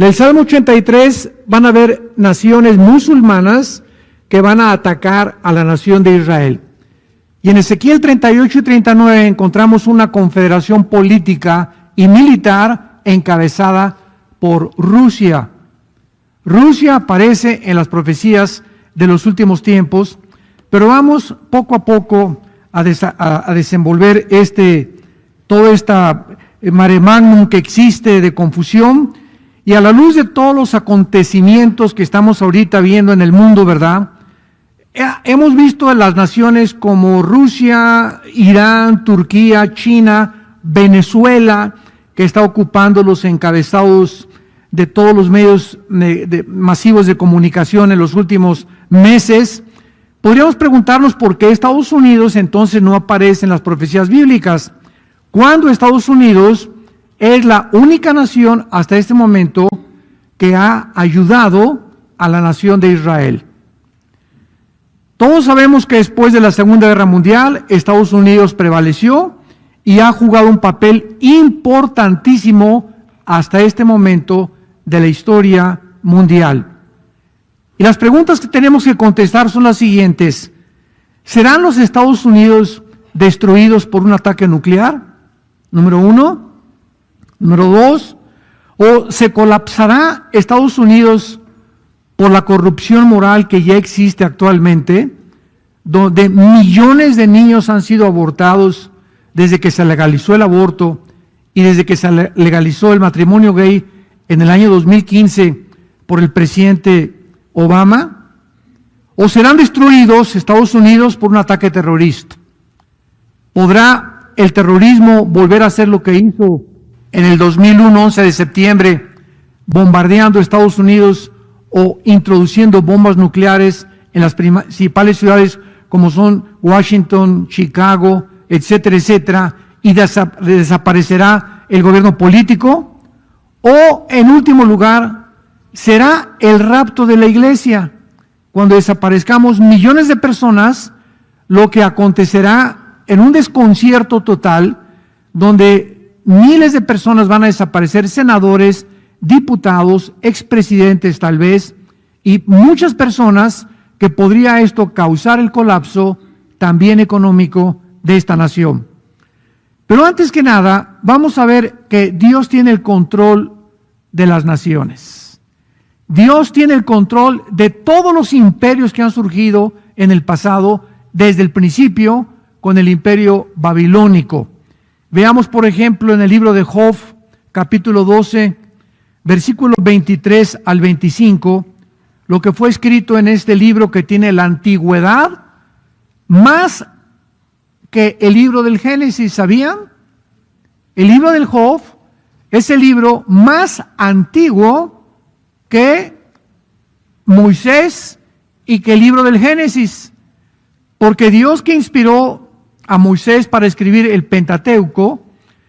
el Salmo 83 van a haber naciones musulmanas que van a atacar a la nación de Israel. Y en Ezequiel 38 y 39 encontramos una confederación política y militar encabezada por Rusia. Rusia aparece en las profecías de los últimos tiempos, pero vamos poco a poco a desenvolver todo esta mare magnum que existe de confusión, y a la luz de todos los acontecimientos que estamos ahorita viendo en el mundo, ¿verdad? Hemos visto a las naciones como Rusia, Irán, Turquía, China, Venezuela, que está ocupando los encabezados de todos los medios masivos de comunicación en los últimos meses. Podríamos preguntarnos por qué Estados Unidos entonces no aparece en las profecías bíblicas, cuando Estados Unidos es la única nación hasta este momento que ha ayudado a la nación de Israel. Todos sabemos que después de la Segunda Guerra Mundial, Estados Unidos prevaleció y ha jugado un papel importantísimo hasta este momento de la historia mundial. Y las preguntas que tenemos que contestar son las siguientes: ¿serán los Estados Unidos destruidos por un ataque nuclear? Número 1. Número 2, ¿o se colapsará Estados Unidos por la corrupción moral que ya existe actualmente, donde millones de niños han sido abortados desde que se legalizó el aborto y desde que se legalizó el matrimonio gay en el año 2015 por el presidente Obama? ¿O serán destruidos Estados Unidos por un ataque terrorista? ¿Podrá el terrorismo volver a hacer lo que hizo en el 2001, 11 de septiembre, bombardeando Estados Unidos o introduciendo bombas nucleares en las principales ciudades como son Washington, Chicago, etcétera, etcétera, y desaparecerá el gobierno político? O, en último lugar, será el rapto de la iglesia, cuando desaparezcamos millones de personas, lo que acontecerá en un desconcierto total, donde miles de personas van a desaparecer, senadores, diputados, expresidentes tal vez, y muchas personas que podría esto causar el colapso también económico de esta nación. Pero antes que nada, vamos a ver que Dios tiene el control de las naciones. Dios tiene el control de todos los imperios que han surgido en el pasado, desde el principio con el imperio babilónico. Veamos, por ejemplo, en el libro de Job, capítulo 12, versículos 23 al 25, lo que fue escrito en este libro que tiene la antigüedad más que el libro del Génesis. ¿Sabían? El libro del Job es el libro más antiguo que Moisés y que el libro del Génesis, porque Dios, que inspiró a Moisés para escribir el Pentateuco,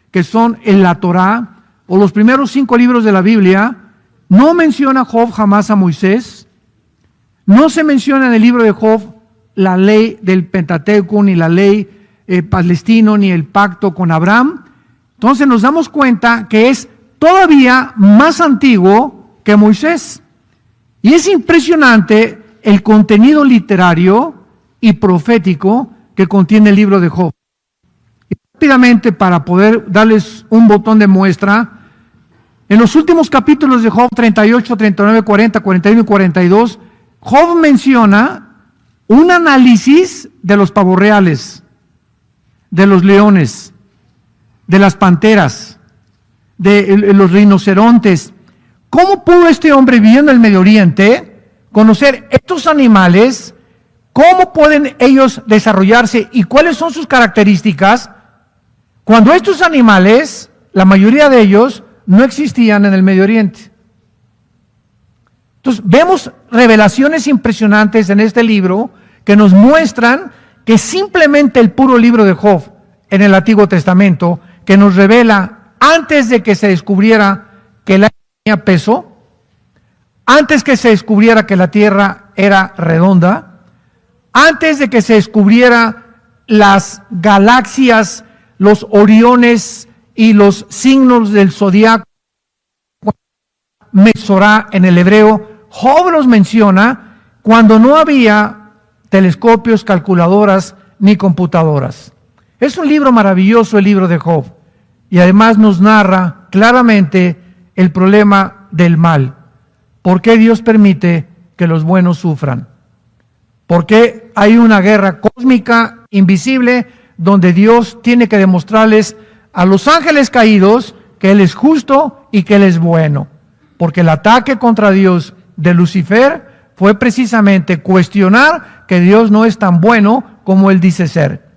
que son la Torá, o los primeros 5 libros de la Biblia, no menciona Job jamás a Moisés. No se menciona en el libro de Job la ley del Pentateuco, ni la ley palestino, ni el pacto con Abraham. Entonces nos damos cuenta que es todavía más antiguo que Moisés. Y es impresionante el contenido literario y profético que contiene el libro de Job. Y rápidamente, para poder darles un botón de muestra, en los últimos capítulos de Job 38, 39, 40, 41 y 42, Job menciona un análisis de los pavos reales, de los leones, de las panteras, de los rinocerontes. ¿Cómo pudo este hombre viviendo en el Medio Oriente conocer estos animales? ¿Cómo pueden ellos desarrollarse y cuáles son sus características cuando estos animales, la mayoría de ellos, no existían en el Medio Oriente? Entonces, vemos revelaciones impresionantes en este libro que nos muestran que simplemente el puro libro de Job en el Antiguo Testamento, que nos revela antes de que se descubriera que el aire tenía peso, antes que se descubriera que la tierra era redonda, antes de que se descubriera las galaxias, los oriones y los signos del zodiaco, Mesorá en el hebreo, Job los menciona cuando no había telescopios, calculadoras ni computadoras. Es un libro maravilloso, el libro de Job, y además nos narra claramente el problema del mal. ¿Por qué Dios permite que los buenos sufran? ¿Por qué hay una guerra cósmica invisible donde Dios tiene que demostrarles a los ángeles caídos que Él es justo y que Él es bueno? Porque el ataque contra Dios de Lucifer fue precisamente cuestionar que Dios no es tan bueno como Él dice ser.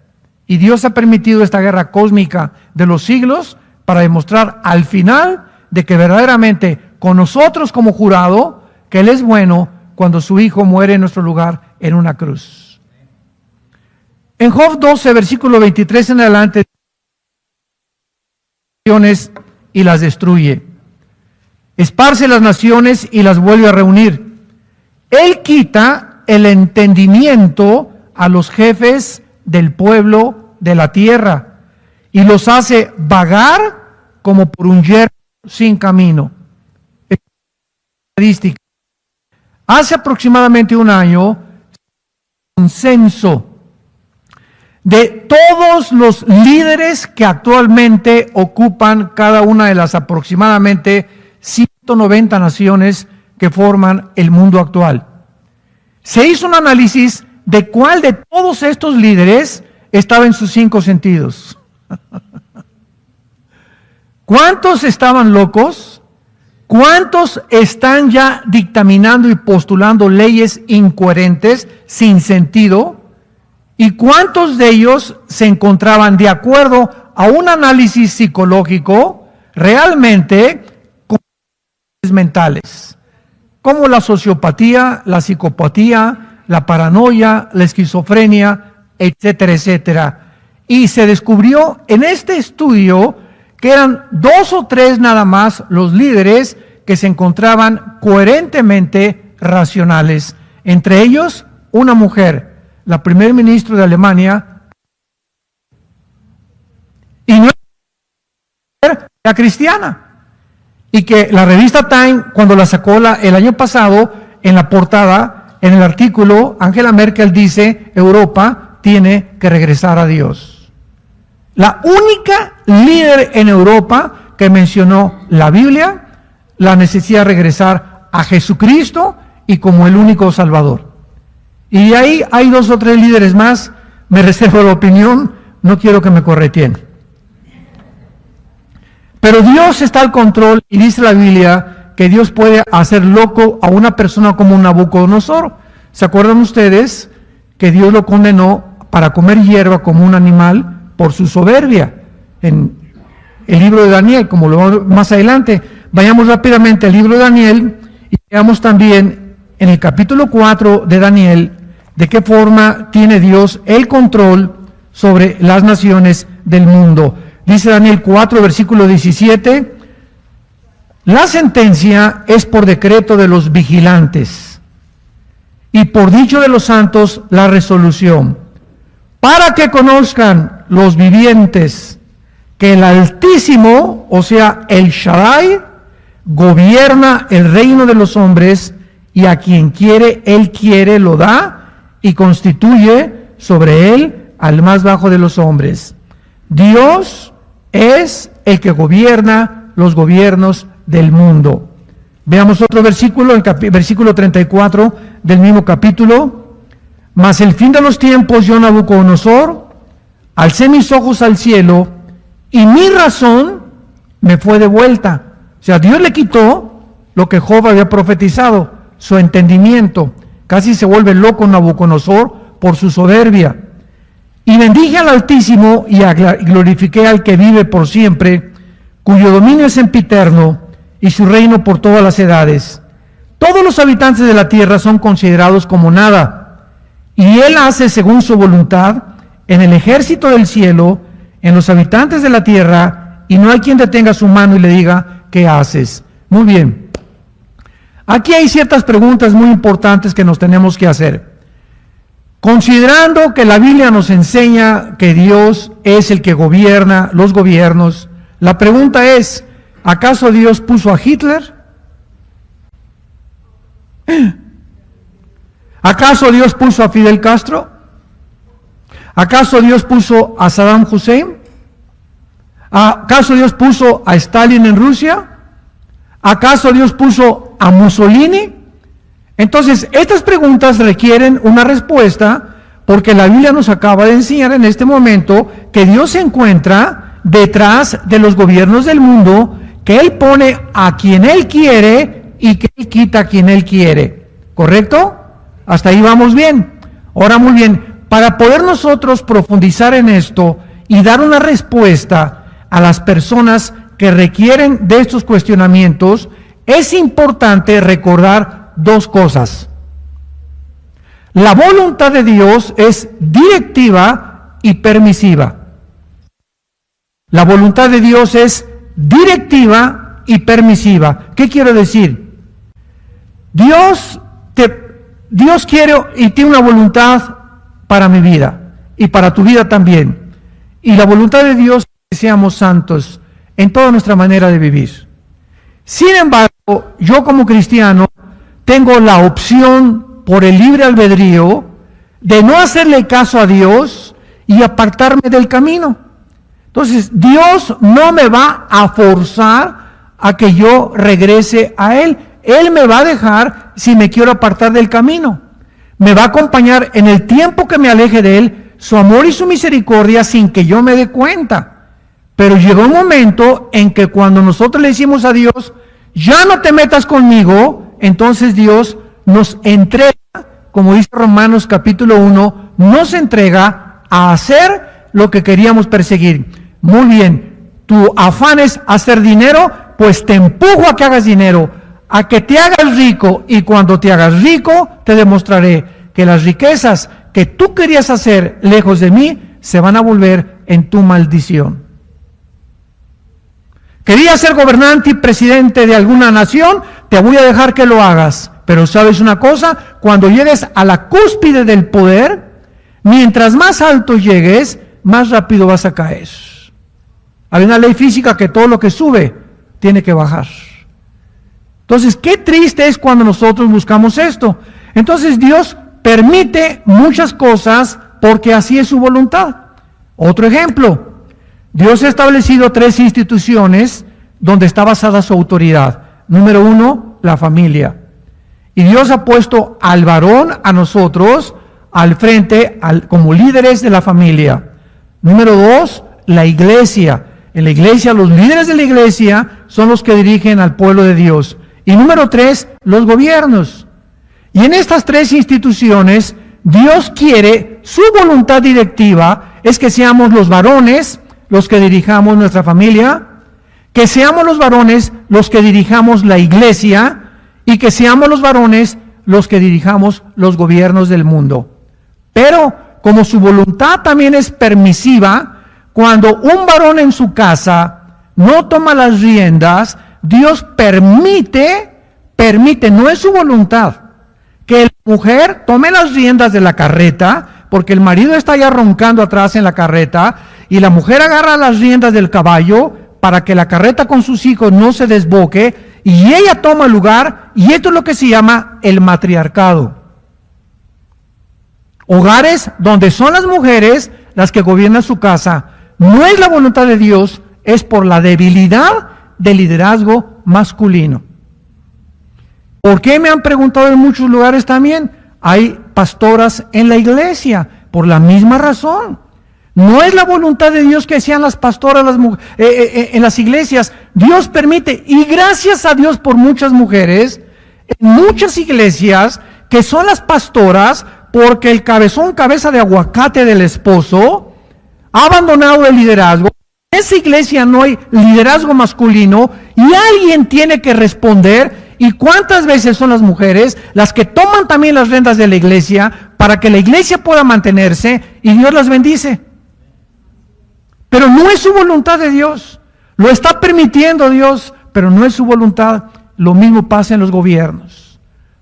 Y Dios ha permitido esta guerra cósmica de los siglos para demostrar al final de que verdaderamente con nosotros como jurado, que Él es bueno cuando su Hijo muere en nuestro lugar en una cruz. En Job 12, versículo 23 en adelante, y las destruye. Esparce las naciones y las vuelve a reunir. Él quita el entendimiento a los jefes del pueblo de la tierra y los hace vagar como por un yermo sin camino. Estadística. Hace aproximadamente un año, un censo de todos los líderes que actualmente ocupan cada una de las aproximadamente 190 naciones que forman el mundo actual. Se hizo un análisis de cuál de todos estos líderes estaba en sus 5 sentidos. ¿Cuántos estaban locos? ¿Cuántos están ya dictaminando y postulando leyes incoherentes, sin sentido? ¿Y cuántos de ellos se encontraban de acuerdo a un análisis psicológico realmente con mentales? Como la sociopatía, la psicopatía, la paranoia, la esquizofrenia, etcétera, etcétera. Y se descubrió en este estudio que eran 2 o 3 nada más los líderes que se encontraban coherentemente racionales. Entre ellos, una mujer, la primer ministro de Alemania, y no era cristiana. Y que la revista Time, cuando la sacó el año pasado, en la portada, en el artículo, Angela Merkel dice, Europa tiene que regresar a Dios. La única líder en Europa que mencionó la Biblia, la necesidad de regresar a Jesucristo y como el único Salvador. Y de ahí hay 2 o 3 líderes más, me reservo la opinión, no quiero que me correteen. Pero Dios está al control y dice la Biblia que Dios puede hacer loco a una persona como un Nabucodonosor. ¿Se acuerdan ustedes que Dios lo condenó para comer hierba como un animal por su soberbia? En el libro de Daniel, como lo vamos más adelante. Vayamos rápidamente al libro de Daniel y veamos también en el capítulo 4 de Daniel de qué forma tiene Dios el control sobre las naciones del mundo. Dice Daniel 4, versículo 17, la sentencia es por decreto de los vigilantes y por dicho de los santos la resolución, para que conozcan los vivientes que el Altísimo, o sea, el Shaddai, gobierna el reino de los hombres y a quien quiere, él quiere, lo da y constituye sobre él al más bajo de los hombres. Dios es el que gobierna los gobiernos del mundo. Veamos otro versículo, el versículo 34 del mismo capítulo. Mas el fin de los tiempos, yo Nabucodonosor, alcé mis ojos al cielo y mi razón me fue devuelta. O sea, Dios le quitó lo que Job había profetizado, su entendimiento. Casi se vuelve loco Nabucodonosor por su soberbia. Y bendije al Altísimo y glorifiqué al que vive por siempre, cuyo dominio es sempiterno y su reino por todas las edades. Todos los habitantes de la tierra son considerados como nada, y él hace según su voluntad en el ejército del cielo, en los habitantes de la tierra, y no hay quien detenga su mano y le diga, ¿qué haces? Muy bien. Aquí hay ciertas preguntas muy importantes que nos tenemos que hacer. Considerando que la Biblia nos enseña que Dios es el que gobierna los gobiernos, la pregunta es, ¿acaso Dios puso a Hitler? ¿Acaso Dios puso a Fidel Castro? ¿Acaso Dios puso a Saddam Hussein? ¿Acaso Dios puso a Stalin en Rusia? ¿Acaso Dios puso a Mussolini? Entonces, estas preguntas requieren una respuesta, porque la Biblia nos acaba de enseñar en este momento que Dios se encuentra detrás de los gobiernos del mundo, que Él pone a quien Él quiere y que Él quita a quien Él quiere. ¿Correcto? Hasta ahí vamos bien. Ahora muy bien, para poder nosotros profundizar en esto y dar una respuesta a las personas que requieren de estos cuestionamientos, es importante recordar dos cosas. La voluntad de Dios es directiva y permisiva. La voluntad de Dios es directiva y permisiva. ¿Qué quiero decir? Dios quiere y tiene una voluntad para mi vida y para tu vida también. Y la voluntad de Dios es que seamos santos en toda nuestra manera de vivir. Sin embargo, yo como cristiano tengo la opción por el libre albedrío de no hacerle caso a Dios y apartarme del camino. Entonces, Dios no me va a forzar a que yo regrese a Él. Él me va a dejar si me quiero apartar del camino. Me va a acompañar en el tiempo que me aleje de Él, su amor y su misericordia sin que yo me dé cuenta. Pero llegó un momento en que cuando nosotros le decimos a Dios, ya no te metas conmigo, entonces Dios nos entrega, como dice Romanos capítulo 1, nos entrega a hacer lo que queríamos perseguir. Muy bien, tu afán es hacer dinero, pues te empujo a que hagas dinero, a que te hagas rico, y cuando te hagas rico, te demostraré que las riquezas que tú querías hacer lejos de mí, se van a volver en tu maldición. ¿Querías ser gobernante y presidente de alguna nación? Te voy a dejar que lo hagas. Pero ¿sabes una cosa? Cuando llegues a la cúspide del poder, mientras más alto llegues, más rápido vas a caer. Hay una ley física que todo lo que sube tiene que bajar. Entonces, qué triste es cuando nosotros buscamos esto. Entonces, Dios permite muchas cosas porque así es su voluntad. Otro ejemplo. Dios ha establecido 3 instituciones donde está basada su autoridad. Número 1, la familia. Y Dios ha puesto al varón, a nosotros, al frente, como líderes de la familia. Número 2, la iglesia. En la iglesia, los líderes de la iglesia son los que dirigen al pueblo de Dios. Y número 3, los gobiernos. Y en estas 3 instituciones, Dios quiere, su voluntad directiva es que seamos los varones los que dirijamos nuestra familia, que seamos los varones los que dirijamos la iglesia y que seamos los varones los que dirijamos los gobiernos del mundo. Pero como su voluntad también es permisiva, cuando un varón en su casa no toma las riendas, Dios permite, no es su voluntad, que la mujer tome las riendas de la carreta, porque el marido está ya roncando atrás en la carreta, y la mujer agarra las riendas del caballo para que la carreta con sus hijos no se desboque, y ella toma lugar, y esto es lo que se llama el matriarcado. Hogares donde son las mujeres las que gobiernan su casa. No es la voluntad de Dios, es por la debilidad del liderazgo masculino. ¿Por qué? Me han preguntado en muchos lugares también. Hay pastoras en la iglesia, por la misma razón. No es la voluntad de Dios que sean las pastoras en las iglesias. Dios permite, y gracias a Dios por muchas mujeres, en muchas iglesias, que son las pastoras, porque el cabeza de aguacate del esposo ha abandonado el liderazgo. En esa iglesia no hay liderazgo masculino, y alguien tiene que responder. ¿Y cuántas veces son las mujeres las que toman también las riendas de la iglesia para que la iglesia pueda mantenerse y Dios las bendice? Pero no es su voluntad de Dios. Lo está permitiendo Dios, pero no es su voluntad. Lo mismo pasa en los gobiernos.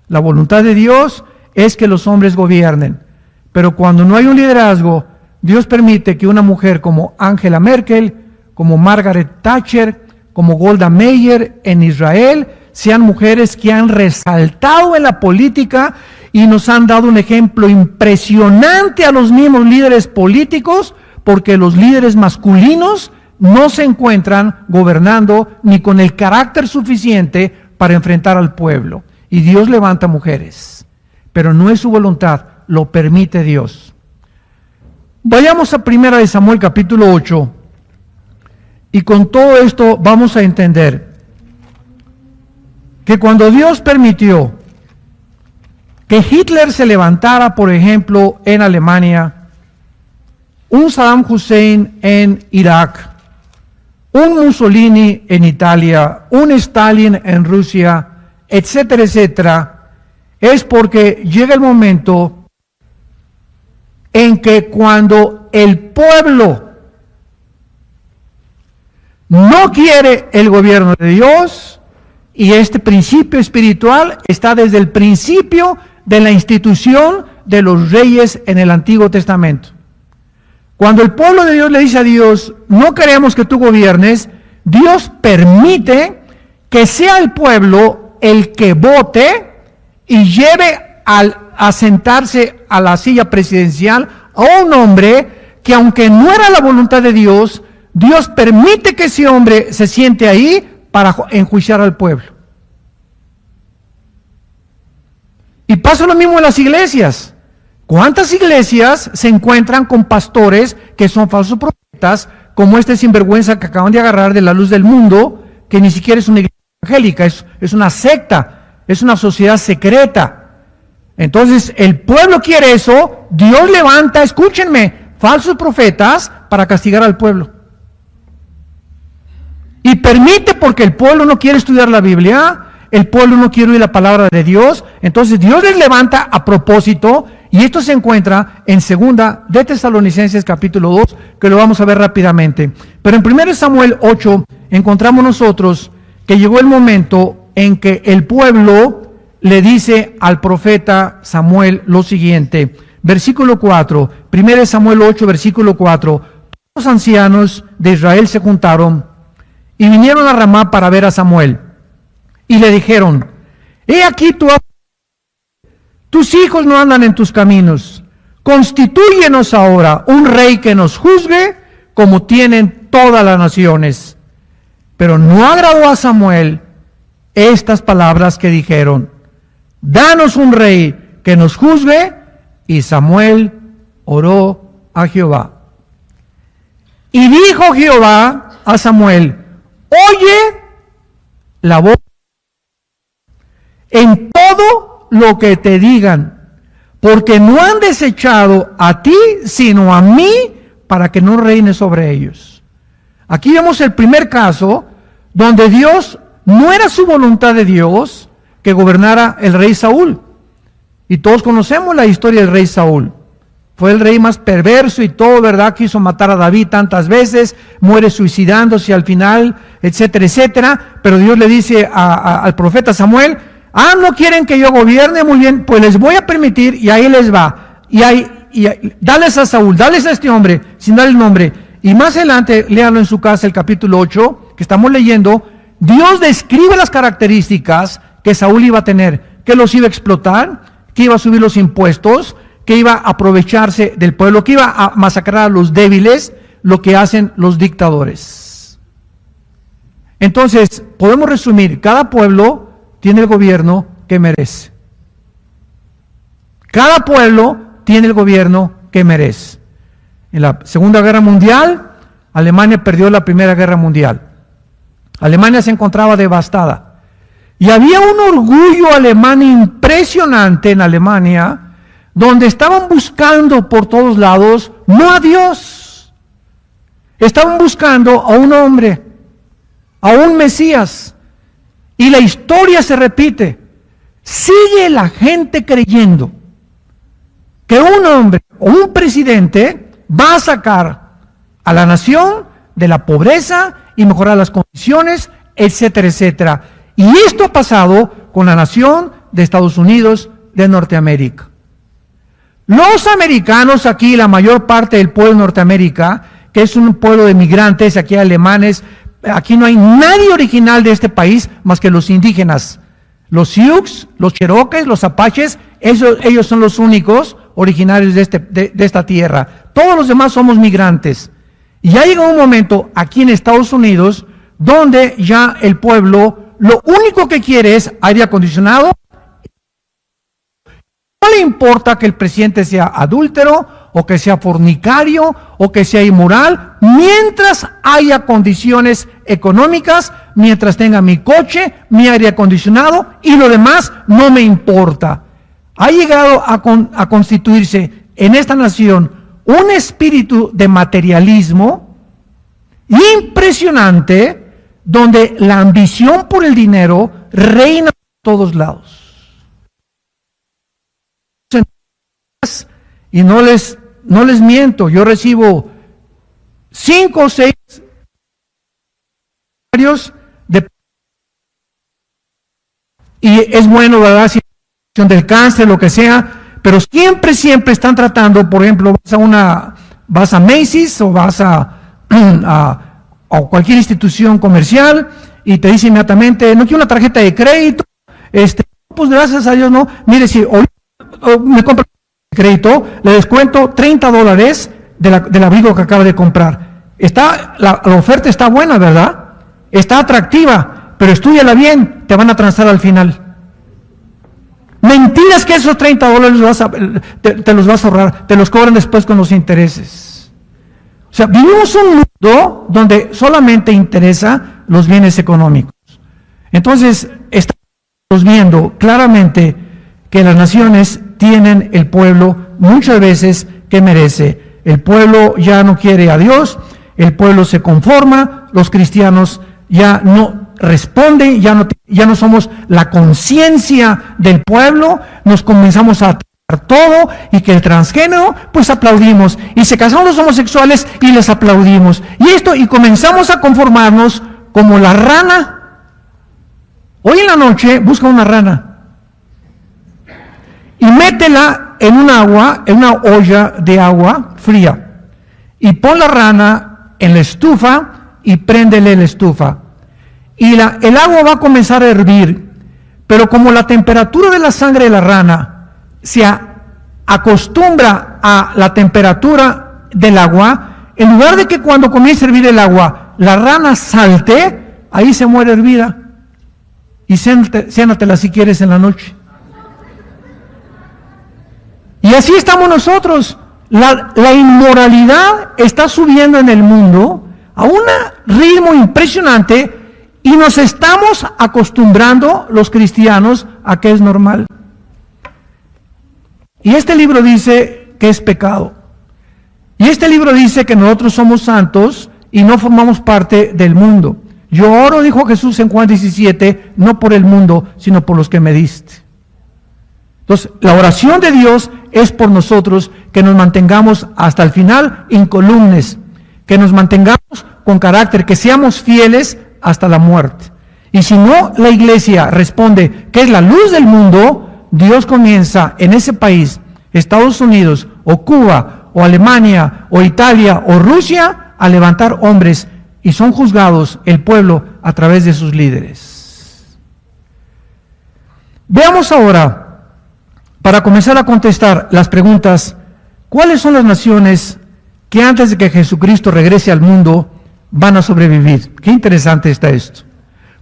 La voluntad de Dios es que los hombres gobiernen. Pero cuando no hay un liderazgo, Dios permite que una mujer como Angela Merkel, como Margaret Thatcher, como Golda Meir en Israel, sean mujeres que han resaltado en la política y nos han dado un ejemplo impresionante a los mismos líderes políticos, porque los líderes masculinos no se encuentran gobernando ni con el carácter suficiente para enfrentar al pueblo. Y Dios levanta mujeres, pero no es su voluntad, lo permite Dios. Vayamos a 1 Samuel capítulo 8, y con todo esto vamos a entender que cuando Dios permitió que Hitler se levantara, por ejemplo, en Alemania, un Saddam Hussein en Irak, un Mussolini en Italia, un Stalin en Rusia, etcétera, etcétera, es porque llega el momento en que cuando el pueblo no quiere el gobierno de Dios, y este principio espiritual está desde el principio de la institución de los reyes en el Antiguo Testamento. Cuando el pueblo de Dios le dice a Dios, no queremos que tú gobiernes, Dios permite que sea el pueblo el que vote y lleve a sentarse a la silla presidencial a un hombre que, aunque no era la voluntad de Dios, Dios permite que ese hombre se siente ahí para enjuiciar al pueblo. Y pasa lo mismo en las iglesias. ¿Cuántas iglesias se encuentran con pastores que son falsos profetas, como este sinvergüenza que acaban de agarrar de la luz del mundo, que ni siquiera es una iglesia evangélica, es una secta, es una sociedad secreta? Entonces, el pueblo quiere eso, Dios levanta, escúchenme, falsos profetas para castigar al pueblo. Y permite, porque el pueblo no quiere estudiar la Biblia, el pueblo no quiere oír la palabra de Dios, entonces Dios les levanta a propósito, y esto se encuentra en 2 de Tesalonicenses capítulo 2, que lo vamos a ver rápidamente. Pero en 1 Samuel 8 encontramos nosotros que llegó el momento en que el pueblo le dice al profeta Samuel lo siguiente, versículo 4, 1 Samuel 8, versículo 4, los ancianos de Israel se juntaron y vinieron a Ramá para ver a Samuel, y le dijeron, he aquí tus hijos no andan en tus caminos, constitúyenos ahora un rey que nos juzgue como tienen todas las naciones. Pero no agradó a Samuel estas palabras que dijeron, danos un rey que nos juzgue. Y Samuel oró a Jehová. Y dijo Jehová a Samuel, oye la voz en todo lo que te digan, porque no han desechado a ti, sino a mí, para que no reine sobre ellos. Aquí vemos el primer caso donde Dios, no era su voluntad de Dios que gobernara el rey Saúl. Y todos conocemos la historia del rey Saúl. Fue el rey más perverso y todo, ¿verdad? Quiso matar a David tantas veces, muere suicidándose al final, etcétera, etcétera. Pero Dios le dice al profeta Samuel, no quieren que yo gobierne, muy bien, pues les voy a permitir, y ahí les va. Dales a Saúl, dales a este hombre, sin darle el nombre. Y más adelante, léanlo en su casa, el capítulo 8, que estamos leyendo, Dios describe las características que Saúl iba a tener, que los iba a explotar, que iba a subir los impuestos, que iba a aprovecharse del pueblo, que iba a masacrar a los débiles, lo que hacen los dictadores. Entonces, podemos resumir, cada pueblo tiene el gobierno que merece. Cada pueblo tiene el gobierno que merece. En la Segunda Guerra Mundial, Alemania perdió la Primera Guerra Mundial. Alemania se encontraba devastada. Y había un orgullo alemán impresionante en Alemania, donde estaban buscando por todos lados, no a Dios. Estaban buscando a un hombre, a un Mesías. Y la historia se repite. Sigue la gente creyendo que un hombre o un presidente va a sacar a la nación de la pobreza y mejorar las condiciones, etcétera, etcétera. Y esto ha pasado con la nación de Estados Unidos de Norteamérica. Los americanos aquí, la mayor parte del pueblo de Norteamérica, que es un pueblo de migrantes, aquí hay alemanes, aquí no hay nadie original de este país más que los indígenas. Los Sioux, los Cherokees, los Apaches, ellos son los únicos originarios de esta tierra. Todos los demás somos migrantes. Y ya llega un momento aquí en Estados Unidos donde ya el pueblo lo único que quiere es aire acondicionado. No le importa que el presidente sea adúltero o que sea fornicario o que sea inmoral, mientras haya condiciones económicas, mientras tenga mi coche, mi aire acondicionado y lo demás no me importa. Ha llegado a constituirse en esta nación un espíritu de materialismo impresionante, donde la ambición por el dinero reina por todos lados. Y no les miento, yo recibo 5 o 6 de, y es bueno, ¿verdad? Si del cáncer, lo que sea, pero siempre están tratando, por ejemplo, vas a Macy's o vas a cualquier institución comercial y te dice inmediatamente, no quiero una tarjeta de crédito, pues gracias a Dios no, mire, si me compra crédito, le descuento $30 del abrigo que acaba de comprar. La oferta está buena, ¿verdad? Está atractiva, pero estúdiala bien, te van a transar al final. Mentiras que esos $30 te los vas a ahorrar, te los cobran después con los intereses. O sea, vivimos un mundo donde solamente interesa los bienes económicos. Entonces, estamos viendo claramente que las naciones tienen el pueblo muchas veces que merece. El pueblo ya no quiere a Dios, el pueblo se conforma, los cristianos ya no responden, ya no somos la conciencia del pueblo, nos comenzamos a atacar todo, y que el transgénero, pues aplaudimos, y se casaron los homosexuales y les aplaudimos, y comenzamos a conformarnos como la rana. Hoy en la noche busca una rana y métela en una olla de agua fría, y pon la rana en la estufa y préndele la estufa. Y el agua va a comenzar a hervir, pero como la temperatura de la sangre de la rana se acostumbra a la temperatura del agua, en lugar de que cuando comience a hervir el agua, la rana salte, ahí se muere hervida. Y cénatela si quieres en la noche. Y así estamos nosotros. La inmoralidad está subiendo en el mundo a un ritmo impresionante, y nos estamos acostumbrando los cristianos a que es normal. Y este libro dice que es pecado. Y este libro dice que nosotros somos santos y no formamos parte del mundo. Yo oro, dijo Jesús en Juan 17, no por el mundo, sino por los que me diste. Entonces, la oración de Dios es por nosotros, que nos mantengamos hasta el final incólumes, que nos mantengamos con carácter, que seamos fieles hasta la muerte. Y si no, la iglesia responde que es la luz del mundo, Dios comienza en ese país, Estados Unidos, o Cuba, o Alemania, o Italia, o Rusia, a levantar hombres, y son juzgados el pueblo a través de sus líderes. Veamos ahora, para comenzar a contestar las preguntas, ¿cuáles son las naciones que antes de que Jesucristo regrese al mundo van a sobrevivir? Qué interesante está esto.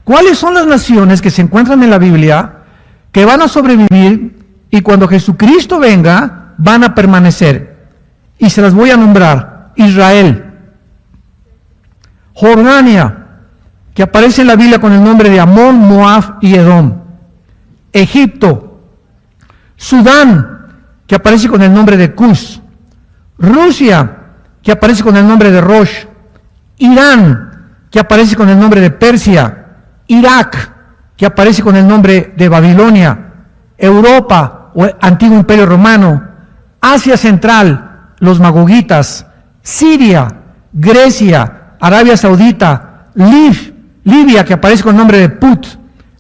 ¿Cuáles son las naciones que se encuentran en la Biblia que van a sobrevivir y cuando Jesucristo venga van a permanecer? Y se las voy a nombrar. Israel, Jordania, que aparece en la Biblia con el nombre de Amón, Moab y Edom. Egipto, Sudán, que aparece con el nombre de Cus. Rusia, que aparece con el nombre de Rosh. Irán, que aparece con el nombre de Persia. Irak, que aparece con el nombre de Babilonia. Europa, o antiguo imperio romano. Asia Central, los magogitas. Siria, Grecia, Arabia Saudita, Libia, que aparece con el nombre de Put.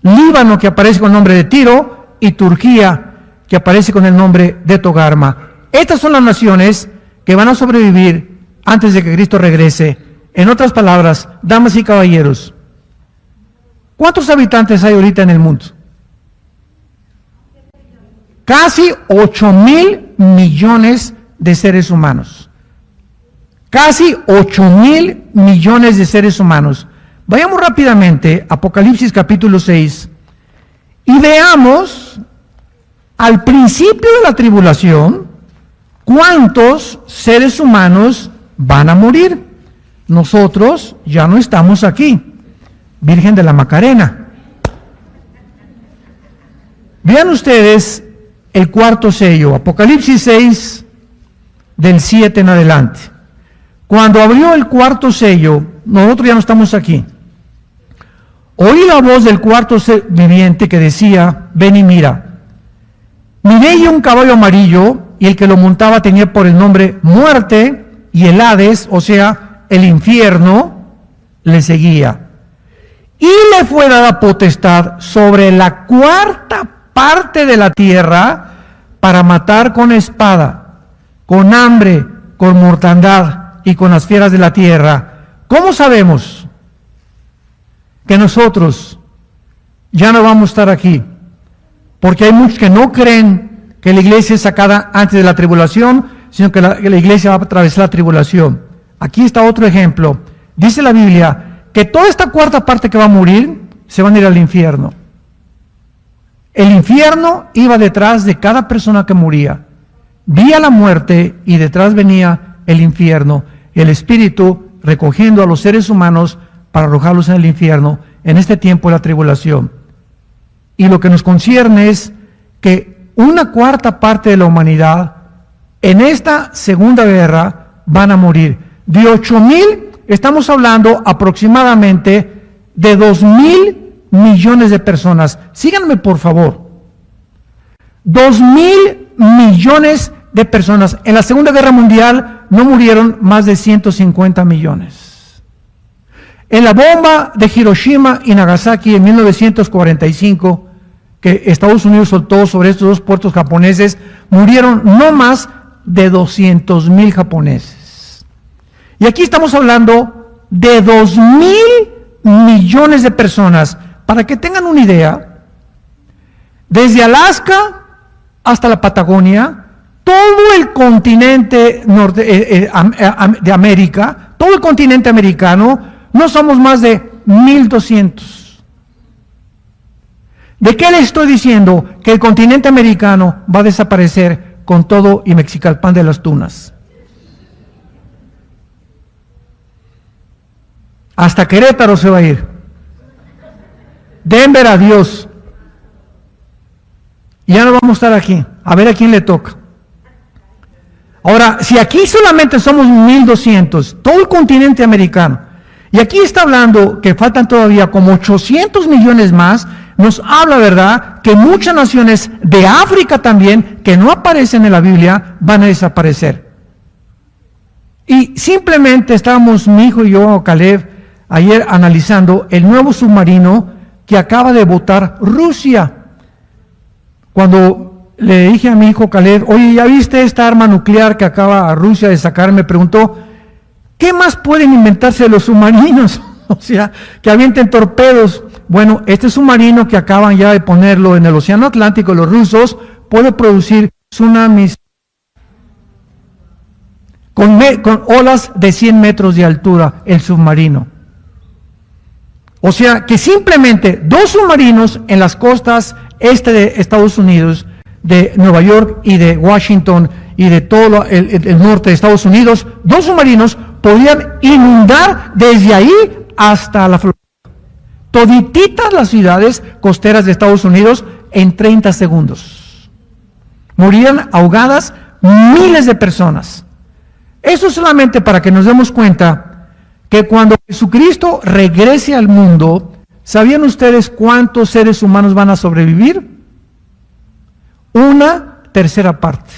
Líbano, que aparece con el nombre de Tiro. Y Turquía, que aparece con el nombre de Togarma. Estas son las naciones que van a sobrevivir antes de que Cristo regrese. En otras palabras, damas y caballeros, ¿cuántos habitantes hay ahorita en el mundo? Casi 8,000 millones de seres humanos. Casi 8,000 millones de seres humanos. Vayamos rápidamente a Apocalipsis capítulo 6 y veamos al principio de la tribulación cuántos seres humanos van a morir. Nosotros ya no estamos aquí. Virgen de la Macarena. Vean ustedes el cuarto sello, Apocalipsis 6, del 7 en adelante. Cuando abrió el cuarto sello, nosotros ya no estamos aquí. Oí la voz del cuarto viviente que decía, ven y mira. Miré y un caballo amarillo, y el que lo montaba tenía por el nombre Muerte, y el Hades, o sea, el infierno, le seguía. Y le fue dada potestad sobre la cuarta parte de la tierra para matar con espada, con hambre, con mortandad y con las fieras de la tierra. ¿Cómo sabemos que nosotros ya no vamos a estar aquí? Porque hay muchos que no creen que la iglesia es sacada antes de la tribulación, sino que la iglesia va a atravesar la tribulación. Aquí está otro ejemplo. Dice la Biblia que toda esta cuarta parte que va a morir se van a ir al infierno. El infierno iba detrás de cada persona que moría. Vía la muerte y detrás venía el infierno. El Espíritu recogiendo a los seres humanos para arrojarlos en el infierno en este tiempo de la tribulación. Y lo que nos concierne es que una cuarta parte de la humanidad en esta segunda guerra van a morir. De 8,000, estamos hablando aproximadamente de 2,000 millones de personas. Síganme, por favor. 2,000 millones de personas. En la Segunda Guerra Mundial no murieron más de 150 millones. En la bomba de Hiroshima y Nagasaki en 1945, que Estados Unidos soltó sobre estos dos puertos japoneses, murieron no más de 200,000 japoneses. Y aquí estamos hablando de 2,000 millones de personas. Para que tengan una idea, desde Alaska hasta la Patagonia, todo el continente de América, todo el continente americano, no somos más de 1,200. ¿De qué le estoy diciendo? Que el continente americano va a desaparecer con todo y Mexicalpan de las Tunas. Hasta Querétaro se va a ir. Denver, adiós. Ya no vamos a estar aquí. A ver a quién le toca. Ahora, si aquí solamente somos 1,200, todo el continente americano, y aquí está hablando que faltan todavía como 800 millones más, nos habla, ¿verdad?, que muchas naciones de África también, que no aparecen en la Biblia, van a desaparecer. Y simplemente estábamos, mi hijo y yo, Caleb, ayer analizando el nuevo submarino que acaba de votar Rusia. Cuando le dije a mi hijo Caleb, oye, ¿ya viste esta arma nuclear que acaba Rusia de sacar? Me preguntó, ¿qué más pueden inventarse los submarinos? O sea, que avienten torpedos. Bueno, este submarino que acaban ya de ponerlo en el Océano Atlántico, los rusos, puede producir tsunamis con olas de 100 metros de altura, el submarino. O sea, que simplemente 2 submarinos en las costas este de Estados Unidos, de Nueva York y de Washington y de todo el norte de Estados Unidos, 2 submarinos podían inundar desde ahí hasta la Florida. Todititas las ciudades costeras de Estados Unidos en 30 segundos. Morían ahogadas miles de personas. Eso solamente para que nos demos cuenta que cuando Jesucristo regrese al mundo, ¿sabían ustedes cuántos seres humanos van a sobrevivir? 1/3 parte.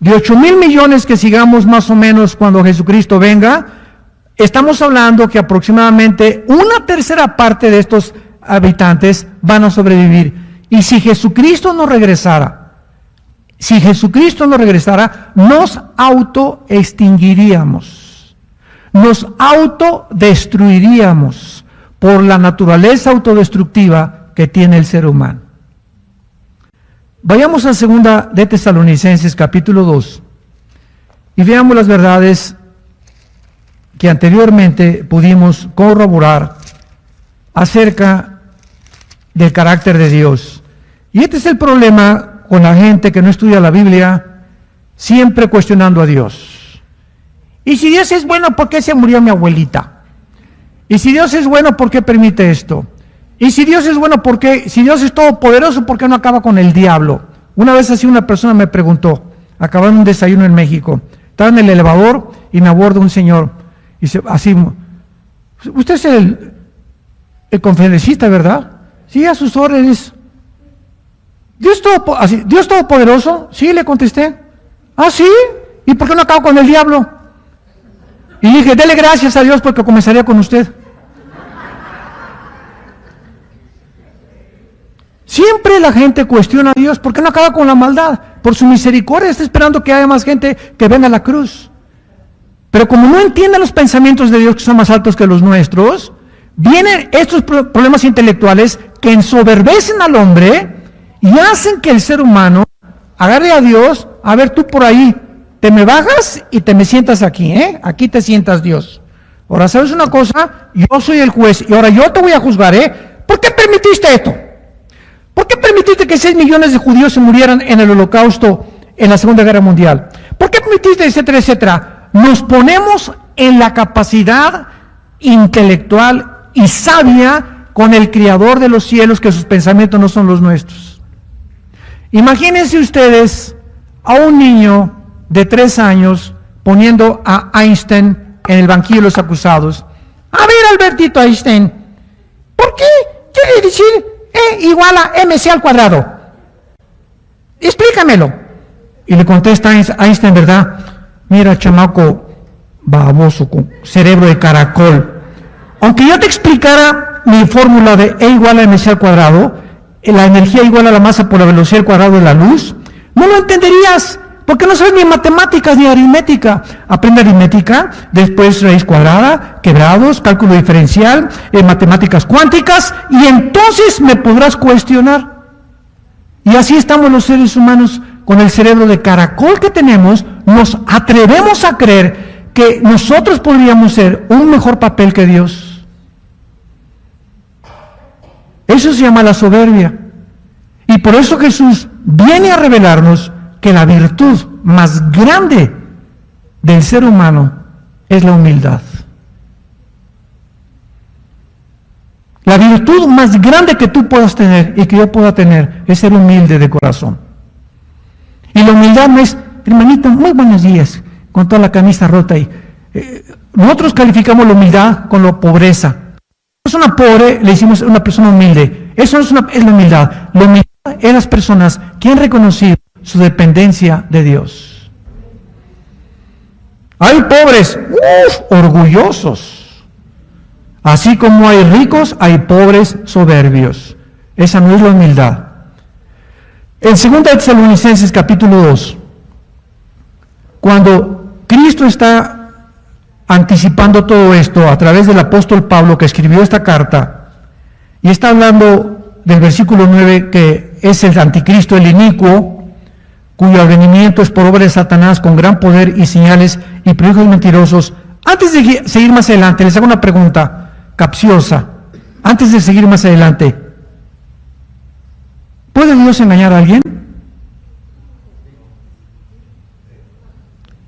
De 8,000 millones que sigamos más o menos cuando Jesucristo venga, estamos hablando que aproximadamente 1/3 parte de estos habitantes van a sobrevivir. Y si Jesucristo no regresara, nos autoextinguiríamos. nos autodestruiríamos por la naturaleza autodestructiva que tiene el ser humano. Vayamos a 2 de Tesalonicenses capítulo 2 y veamos las verdades que anteriormente pudimos corroborar acerca del carácter de Dios. Y este es el problema con la gente que no estudia la Biblia, siempre cuestionando a Dios. Y si Dios es bueno, ¿por qué se murió mi abuelita? Y si Dios es bueno, ¿por qué permite esto? Y si Dios es bueno, ¿por qué? Si Dios es todopoderoso, ¿por qué no acaba con el diablo? Una vez así una persona me preguntó, acabando un desayuno en México, estaba en el elevador y me aborda un señor, y dice, así, usted es el conferencista, ¿verdad? Sí, a sus órdenes. ¿Dios todopoderoso? Sí, le contesté. ¿Ah, sí? ¿Y por qué no acabo con el diablo? Y dije, dele gracias a Dios porque comenzaría con usted. Siempre la gente cuestiona a Dios, ¿por qué no acaba con la maldad? Por su misericordia está esperando que haya más gente que venga a la cruz. Pero como no entienden los pensamientos de Dios que son más altos que los nuestros, vienen estos problemas intelectuales que ensoberbecen al hombre y hacen que el ser humano agarre a Dios, a ver tú por ahí, te me bajas y te me sientas aquí, aquí te sientas Dios. Ahora, ¿sabes una cosa? Yo soy el juez y ahora yo te voy a juzgar, ¿por qué permitiste esto? ¿Por qué permitiste que 6 millones de judíos se murieran en el Holocausto en la Segunda Guerra Mundial? ¿Por qué permitiste, etcétera, etcétera? Nos ponemos en la capacidad intelectual y sabia con el Creador de los cielos, que sus pensamientos no son los nuestros. Imagínense ustedes a un niño de 3 años poniendo a Einstein en el banquillo de los acusados. A ver, Albertito Einstein, ¿por qué quiere decir E igual a mc al cuadrado? Explícamelo. Y le contesta Einstein, ¿verdad? Mira, chamaco baboso con cerebro de caracol, aunque yo te explicara mi fórmula de E igual a mc al cuadrado, la energía igual a la masa por la velocidad al cuadrado de la luz, no lo entenderías, porque no sabes ni matemáticas ni aritmética. Aprende aritmética, después raíz cuadrada, quebrados, cálculo diferencial, matemáticas cuánticas, y entonces me podrás cuestionar. Y así estamos los seres humanos con el cerebro de caracol que tenemos, nos atrevemos a creer que nosotros podríamos ser un mejor papel que Dios. Eso se llama la soberbia. Y por eso Jesús viene a revelarnos que la virtud más grande del ser humano es la humildad. La virtud más grande que tú puedas tener y que yo pueda tener es ser humilde de corazón. Y la humildad no es, hermanito, muy buenos días, con toda la camisa rota ahí. Nosotros calificamos la humildad con la pobreza. Es una pobre, le decimos una persona humilde. Eso es la humildad. La humildad es las personas que han reconocido su dependencia de Dios. Hay pobres, orgullosos. Así como hay ricos, hay pobres soberbios. Esa no es la humildad. En 2 Tesalonicenses capítulo 2, cuando Cristo está anticipando todo esto a través del apóstol Pablo, que escribió esta carta, y está hablando del versículo 9, que es el anticristo, el inicuo, cuyo advenimiento es por obra de Satanás con gran poder y señales y prodigios mentirosos. Antes de seguir más adelante, les hago una pregunta capciosa. Antes de seguir más adelante, ¿puede Dios engañar a alguien?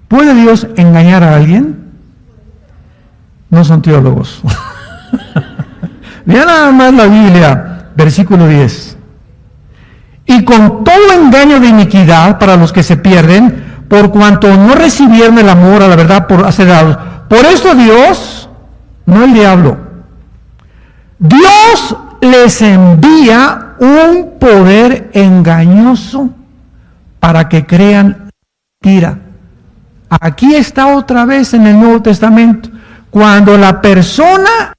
¿Puede Dios engañar a alguien? No son teólogos. Vean nada más la Biblia, versículo 10. Y con todo engaño de iniquidad para los que se pierden, por cuanto no recibieron el amor a la verdad por hacer algo. Por eso Dios, no el diablo, Dios les envía un poder engañoso para que crean mentira. Aquí está otra vez en el Nuevo Testamento. Cuando la persona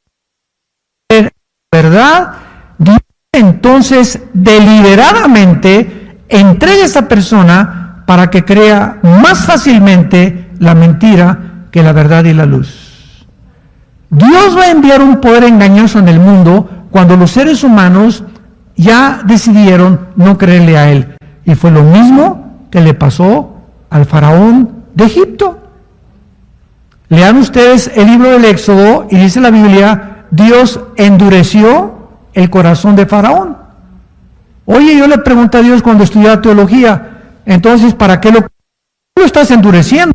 verdad, Dios entonces deliberadamente entrega a esa persona para que crea más fácilmente la mentira que la verdad y la luz. Dios va a enviar un poder engañoso en el mundo cuando los seres humanos ya decidieron no creerle a Él. Y fue lo mismo que le pasó al faraón de Egipto. Lean ustedes el libro del Éxodo y dice la Biblia, Dios endureció el corazón de faraón. Oye, yo le pregunté a Dios cuando estudiaba teología, entonces, ¿para qué lo estás endureciendo?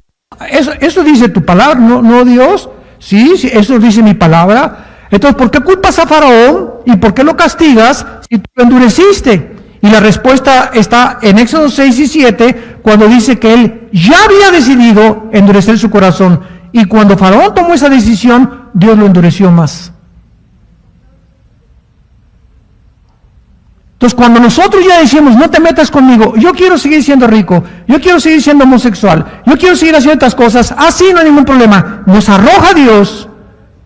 Eso dice tu palabra, no Dios. Sí, eso dice mi palabra. Entonces, ¿por qué culpas a Faraón y por qué lo castigas si tú lo endureciste? Y la respuesta está en Éxodo 6 y 7, cuando dice que él ya había decidido endurecer su corazón. Y cuando Faraón tomó esa decisión, Dios lo endureció más. Entonces, cuando nosotros ya decimos, no te metas conmigo, yo quiero seguir siendo rico, yo quiero seguir siendo homosexual, yo quiero seguir haciendo estas cosas, así no hay ningún problema, nos arroja Dios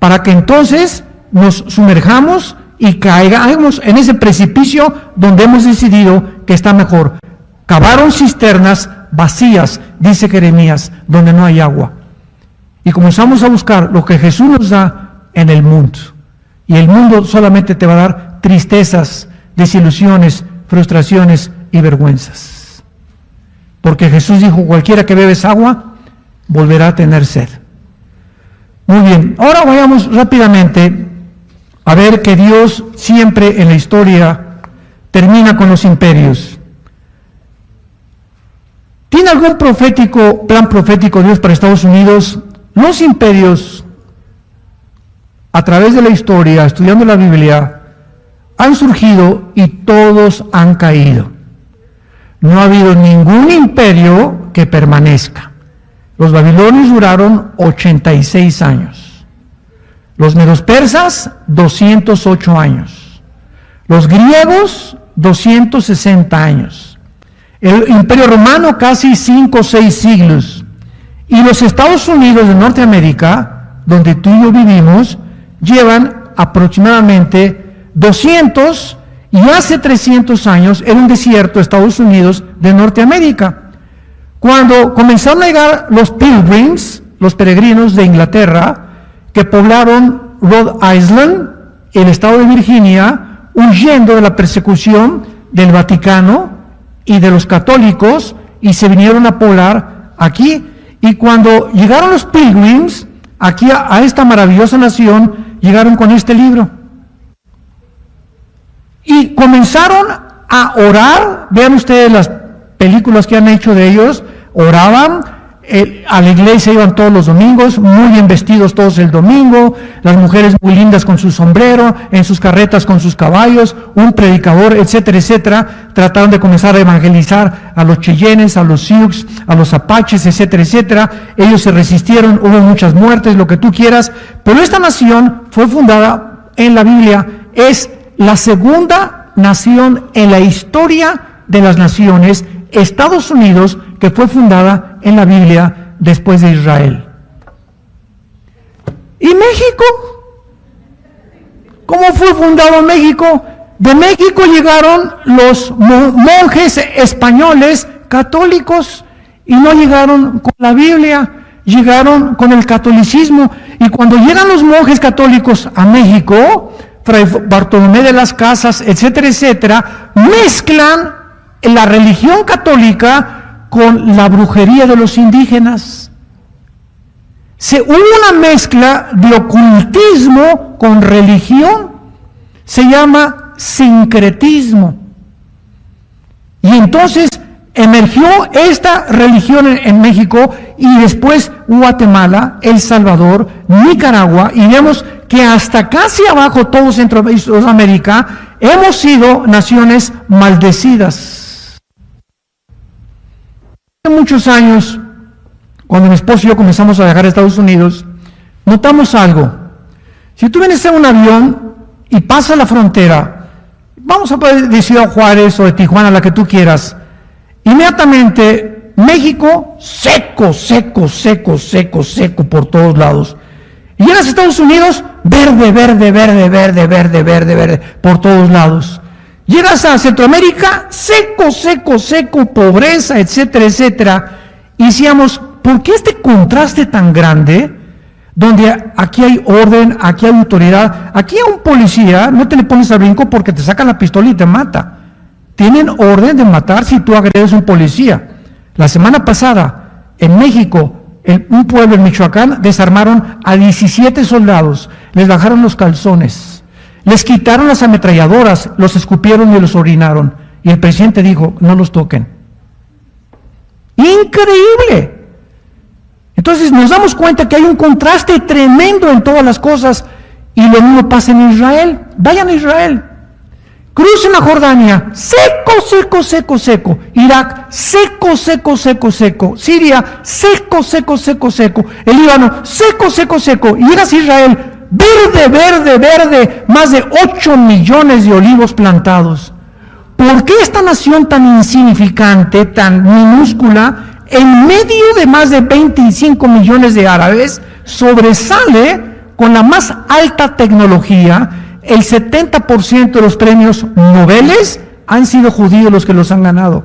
para que entonces nos sumerjamos y caigamos en ese precipicio donde hemos decidido que está mejor. Cavaron cisternas vacías, dice Jeremías, donde no hay agua. Y comenzamos a buscar lo que Jesús nos da en el mundo. Y el mundo solamente te va a dar tristezas, desilusiones, frustraciones y vergüenzas. Porque Jesús dijo, cualquiera que bebe esa agua, volverá a tener sed. Muy bien, ahora vayamos rápidamente a ver que Dios siempre en la historia termina con los imperios. ¿Tiene algún plan profético Dios para Estados Unidos? Los imperios, a través de la historia, estudiando la Biblia, han surgido y todos han caído. No ha habido ningún imperio que permanezca. Los babilonios duraron 86 años. Los medos persas, 208 años. Los griegos, 260 años. El imperio romano, casi 5 o 6 siglos. Y los Estados Unidos de Norteamérica, donde tú y yo vivimos, llevan aproximadamente 200 y hace 300 años era un desierto Estados Unidos de Norteamérica. Cuando comenzaron a llegar los pilgrims, los peregrinos de Inglaterra, que poblaron Rhode Island, el estado de Virginia, huyendo de la persecución del Vaticano y de los católicos, y se vinieron a poblar aquí. Y cuando llegaron los pilgrims, aquí a esta maravillosa nación, llegaron con este libro. Y comenzaron a orar. Vean ustedes las películas que han hecho de ellos. Oraban, a la iglesia iban todos los domingos, muy bien vestidos todos el domingo, las mujeres muy lindas con su sombrero, en sus carretas con sus caballos, un predicador, etcétera, etcétera. Trataron de comenzar a evangelizar a los Cheyennes, a los Sioux, a los Apaches, etcétera, etcétera. Ellos se resistieron, hubo muchas muertes, lo que tú quieras, pero esta nación fue fundada en la Biblia, es la segunda nación en la historia de las naciones, Estados Unidos, que fue fundada en la Biblia después de Israel. ¿Y México? ¿Cómo fue fundado México? De México llegaron los monjes españoles católicos y no llegaron con la Biblia, llegaron con el catolicismo. Y cuando llegan los monjes católicos a México, Fray Bartolomé de las Casas, etcétera, etcétera, mezclan la religión católica con la brujería de los indígenas. Hubo una mezcla de ocultismo con religión, se llama sincretismo. Y entonces emergió esta religión en México y después Guatemala, El Salvador, Nicaragua, y vemos que hasta casi abajo todo Centroamérica hemos sido naciones maldecidas. Hace muchos años, cuando mi esposo y yo comenzamos a viajar a Estados Unidos, notamos algo. Si tú vienes en un avión y pasas la frontera, vamos a poder de Ciudad Juárez o de Tijuana, la que tú quieras, inmediatamente México, seco, seco, seco, seco, seco por todos lados. Y llegas a Estados Unidos, verde, verde, verde, verde, verde, verde, verde, por todos lados. Llegas a Centroamérica, seco, seco, seco, pobreza, etcétera, etcétera. Y decíamos, ¿por qué este contraste tan grande donde aquí hay orden, aquí hay autoridad. Aquí a un policía no te le pones a brinco porque te saca la pistola y te mata. Tienen orden de matar si tú agredes a un policía. La semana pasada, en México, en un pueblo en Michoacán, desarmaron a 17 soldados, les bajaron los calzones, les quitaron las ametralladoras, los escupieron y los orinaron. Y el presidente dijo, no los toquen. ¡Increíble! Entonces nos damos cuenta que hay un contraste tremendo en todas las cosas, y lo mismo pasa en Israel. Vayan a Israel, crucen a Jordania, seco, seco, seco, seco. Irak, seco, seco, seco, seco. Siria, seco, seco, seco, seco. El Líbano, seco, seco, seco. Y llegas a Israel, verde, verde, verde, más de 8 millones de olivos plantados. ¿Por qué esta nación tan insignificante, tan minúscula, en medio de más de 25 millones de árabes, sobresale con la más alta tecnología? El 70% de los premios Nobel han sido judíos los que los han ganado.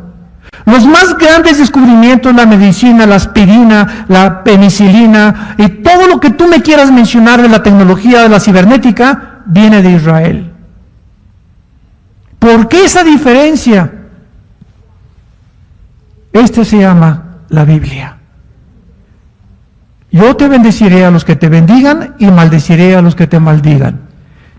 Los más grandes descubrimientos, la medicina, la aspirina, la penicilina y todo lo que tú me quieras mencionar de la tecnología de la cibernética, viene de Israel. ¿Por qué esa diferencia? Esta se llama la Biblia. Yo te bendeciré a los que te bendigan y maldeciré a los que te maldigan.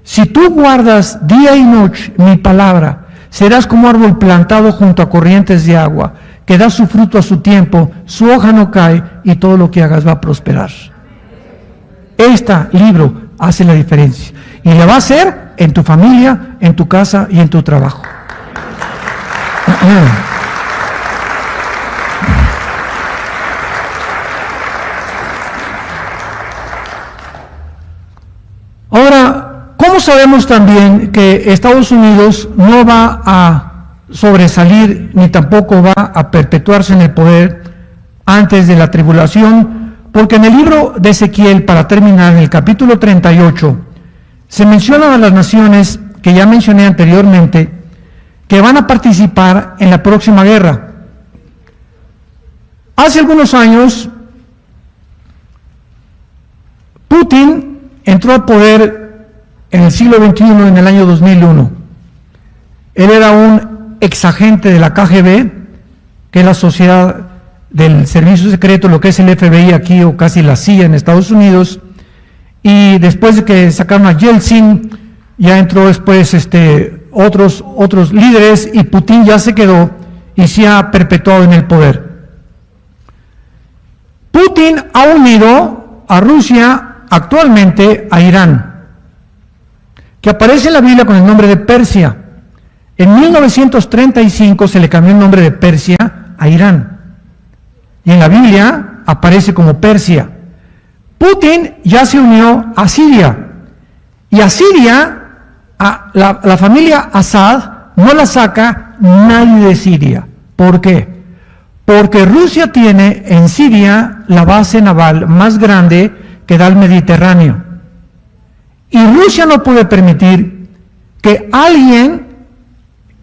Si tú guardas día y noche mi palabra, serás como árbol plantado junto a corrientes de agua, que da su fruto a su tiempo, su hoja no cae y todo lo que hagas va a prosperar. Este libro hace la diferencia y la va a hacer en tu familia, en tu casa y en tu trabajo. Ahora, ¿cómo sabemos también que Estados Unidos no va a sobresalir ni tampoco va a perpetuarse en el poder antes de la tribulación? Porque en el libro de Ezequiel, para terminar, en el capítulo 38, se mencionan a las naciones que ya mencioné anteriormente que van a participar en la próxima guerra. Hace algunos años, Putin entró al poder en el siglo XXI, en el año 2001. Él era un exagente de la KGB, que es la sociedad del servicio secreto, lo que es el FBI aquí, o casi la CIA en Estados Unidos, y después de que sacaron a Yeltsin, ya entró después otros líderes, y Putin ya se quedó y se ha perpetuado en el poder. Putin ha unido a Rusia actualmente a Irán, que aparece en la Biblia con el nombre de Persia. En 1935 se le cambió el nombre de Persia a Irán, y en la Biblia aparece como Persia. Putin ya se unió a Siria, y a Siria, la familia Assad no la saca nadie de Siria. ¿Por qué? Porque Rusia tiene en Siria la base naval más grande que da al Mediterráneo. Y Rusia no puede permitir que alguien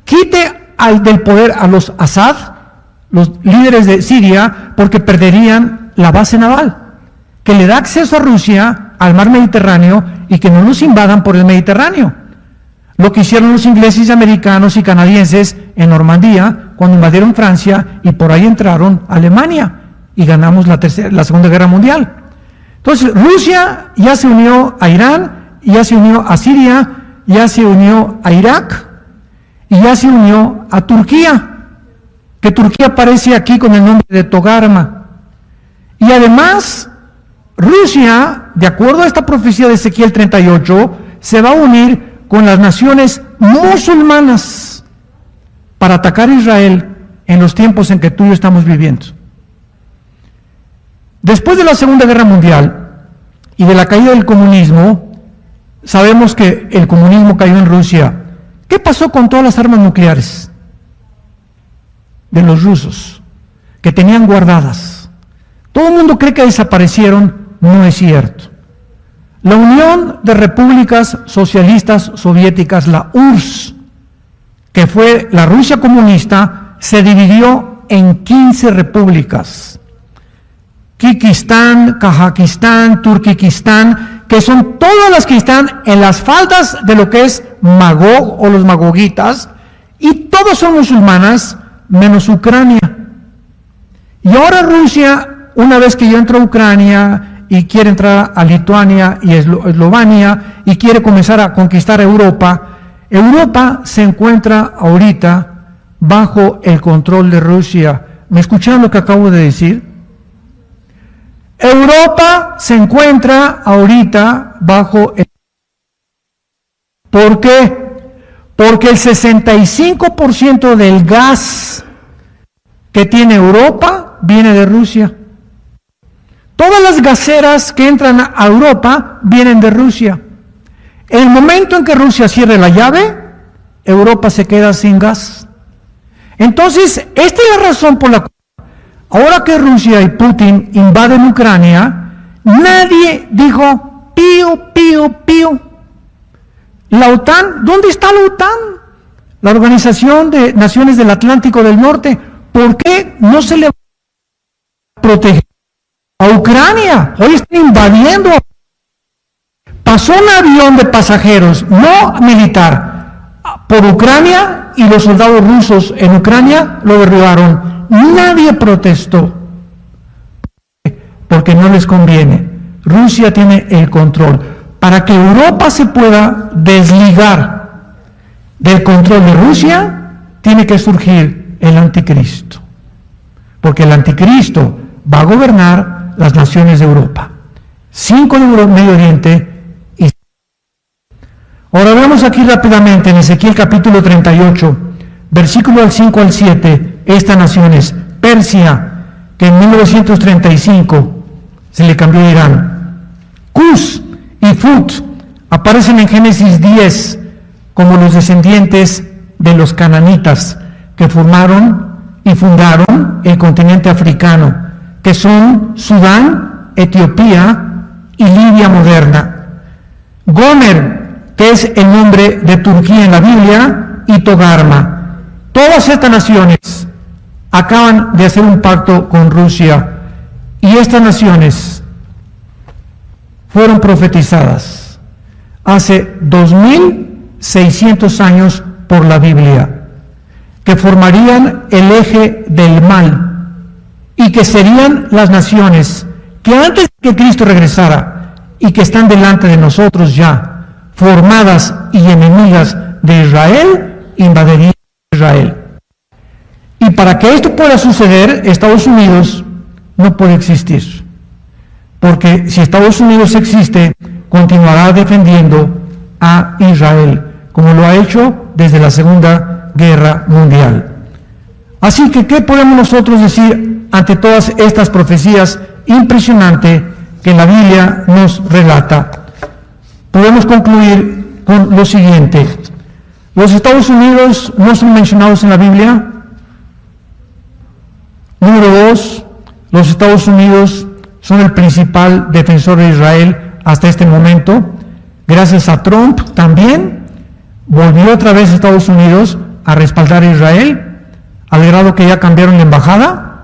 quite del poder a los Assad, los líderes de Siria, porque perderían la base naval, que le da acceso a Rusia al mar Mediterráneo y que no nos invadan por el Mediterráneo. Lo que hicieron los ingleses, americanos y canadienses en Normandía cuando invadieron Francia y por ahí entraron a Alemania y ganamos la Segunda Guerra Mundial. Entonces Rusia ya se unió a Irán, ya se unió a Siria, ya se unió a Irak y ya se unió a Turquía, que Turquía aparece aquí con el nombre de Togarma. Y además Rusia, de acuerdo a esta profecía de Ezequiel 38, se va a unir con las naciones musulmanas para atacar a Israel en los tiempos en que tú y yo estamos viviendo. Después de la Segunda Guerra Mundial y de la caída del comunismo, sabemos que el comunismo cayó en Rusia. ¿Qué pasó con todas las armas nucleares de los rusos que tenían guardadas? Todo el mundo cree que desaparecieron, no es cierto. La Unión de Repúblicas Socialistas Soviéticas, la URSS, que fue la Rusia comunista, se dividió en 15 repúblicas Kirguistán, Kazajistán, Turkmenistán, que son todas las que están en las faldas de lo que es Magog o los magogitas, y todas son musulmanas, menos Ucrania. Y ahora Rusia, una vez que ya entró a Ucrania y quiere entrar a Lituania y Eslovenia y quiere comenzar a conquistar Europa, Europa se encuentra ahorita bajo el control de Rusia. ¿Me escucharon lo que acabo de decir? Europa se encuentra ahorita bajo el... ¿Por qué? Porque el 65% del gas que tiene Europa viene de Rusia. Todas las gaseras que entran a Europa vienen de Rusia. En el momento en que Rusia cierre la llave, Europa se queda sin gas. Entonces, esta es la razón por la cual ahora que Rusia y Putin invaden Ucrania, nadie dijo pío, pío, pío. La OTAN, ¿dónde está la OTAN? La Organización de Naciones del Atlántico del Norte. ¿Por qué no se le protege a Ucrania? Hoy están invadiendo. Pasó un avión de pasajeros, no militar, por Ucrania y los soldados rusos en Ucrania lo derribaron. Nadie protestó, porque no les conviene. Rusia tiene el control. Para que Europa se pueda desligar del control de Rusia, tiene que surgir el anticristo. Porque el anticristo va a gobernar las naciones de Europa. 5 de Medio Oriente y... Ahora veamos aquí rápidamente en Ezequiel capítulo 38, versículo al 5 al 7, estas naciones. Persia, que en 1935 se le cambió a Irán. Cus y Fut aparecen en Génesis 10 como los descendientes de los cananitas que formaron y fundaron el continente africano, que son Sudán, Etiopía y Libia moderna. Gomer, que es el nombre de Turquía en la Biblia, y Togarma. Todas estas naciones acaban de hacer un pacto con Rusia, y estas naciones fueron profetizadas hace 2600 años por la Biblia, que formarían el eje del mal y que serían las naciones que antes de que Cristo regresara y que están delante de nosotros ya, formadas y enemigas de Israel, invadirían Israel. Y para que esto pueda suceder, Estados Unidos no puede existir. Porque si Estados Unidos existe, continuará defendiendo a Israel, como lo ha hecho desde la Segunda Guerra Mundial. Así que, ¿qué podemos nosotros decir ante todas estas profecías impresionantes que la Biblia nos relata? Podemos concluir con lo siguiente. ¿Los Estados Unidos no son mencionados en la Biblia? Número 2, los Estados Unidos son el principal defensor de Israel hasta este momento. Gracias a Trump también volvió otra vez Estados Unidos a respaldar a Israel, al grado que ya cambiaron la embajada